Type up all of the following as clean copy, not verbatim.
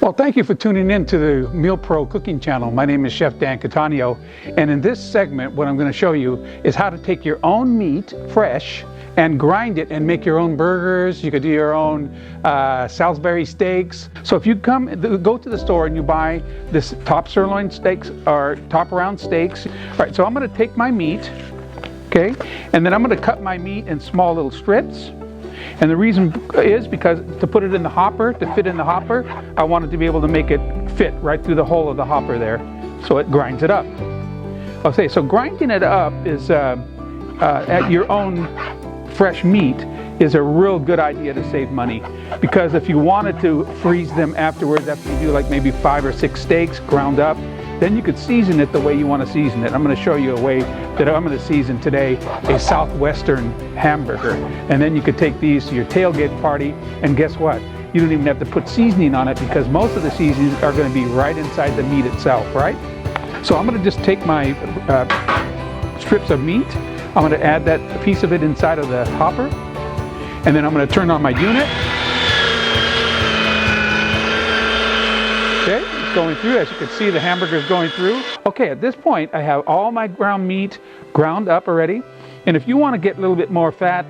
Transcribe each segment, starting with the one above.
Well, thank you for tuning in to the MealPro cooking channel. My name is Chef Dan Catania, and in this segment what I'm going to show you is how to take your own meat, fresh, and grind it and make your own burgers. You could do your own Salisbury steaks. So if you go to the store and you buy this top sirloin steaks or top round steaks. All right, so I'm going to take my meat, okay, and then I'm going to cut my meat in small little strips. And the reason is because to put it in the hopper, to fit in the hopper, I wanted to be able to make it fit right through the hole of the hopper there, so it grinds it up. Okay, so grinding it up is at your own fresh meat is a real good idea to save money, because if you wanted to freeze them afterwards, after you do like maybe 5 or 6 steaks ground up, then you could season it the way you want to season it. I'm going to show you a way that I'm going to season today a southwestern hamburger, and then you could take these to your tailgate party, and guess what? You don't even have to put seasoning on it, because most of the seasonings are going to be right inside the meat itself, right? So I'm going to just take my strips of meat, I'm going to add that piece of it inside of the hopper, and then I'm going to turn on my unit. Okay, it's going through. As you can see, the hamburger is going through. Okay, at this point, I have all my ground meat ground up already. And if you want to get a little bit more fat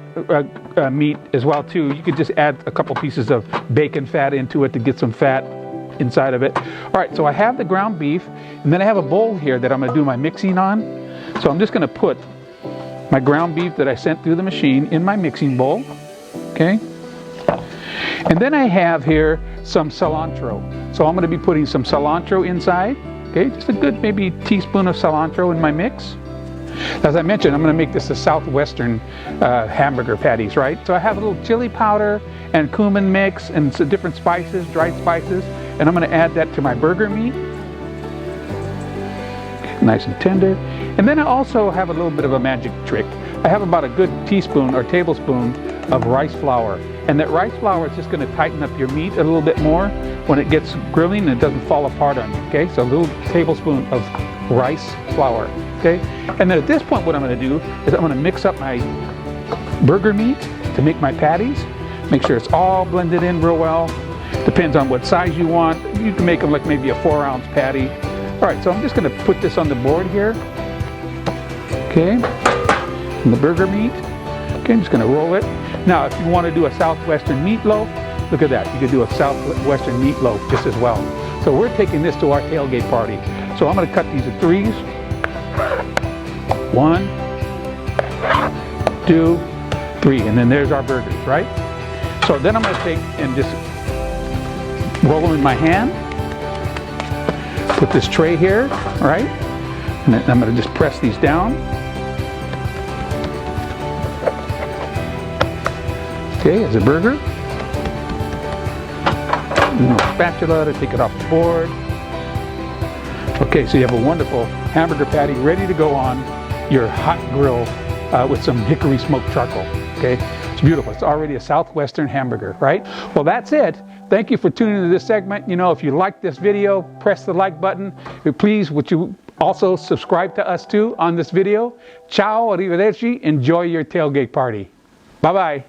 meat as well too, you could just add a couple pieces of bacon fat into it to get some fat inside of it. All right, so I have the ground beef, and then I have a bowl here that I'm going to do my mixing on. So I'm just going to put my ground beef that I sent through the machine in my mixing bowl, okay? And then I have here some cilantro. So I'm going to be putting some cilantro inside, okay? Just a good maybe teaspoon of cilantro in my mix. As I mentioned, I'm going to make this a southwestern hamburger patties, right? So I have a little chili powder and cumin mix and some different spices, dried spices, and I'm going to add that to my burger meat. Nice and tender. And then I also have a little bit of a magic trick. I have about a good teaspoon or tablespoon of rice flour. And that rice flour is just going to tighten up your meat a little bit more when it gets grilling and it doesn't fall apart on you, okay? So a little tablespoon of rice flour, okay? And then at this point what I'm going to do is I'm going to mix up my burger meat to make my patties. Make sure it's all blended in real well. Depends on what size you want. You can make them like maybe a 4-ounce patty. All right, so I'm just going to put this on the board here, okay? And the burger meat. Okay, I'm just going to roll it. Now, if you want to do a southwestern meatloaf, look at that. You could do a southwestern meatloaf just as well. So we're taking this to our tailgate party. So I'm going to cut these in 3s. 1, 2, 3, and then there's our burgers, right? So then I'm going to take and just roll them in my hand. Put this tray here, right? And then I'm going to just press these down. Okay, as a burger. Spatula to take it off the board. Okay, so you have a wonderful hamburger patty ready to go on your hot grill with some hickory smoked charcoal. Okay, it's beautiful. It's already a southwestern hamburger, right? Well, that's it. Thank you for tuning into this segment. You know, if you like this video, press the like button. Please, would you also subscribe to us too on this video? Ciao, arrivederci. Enjoy your tailgate party. Bye-bye.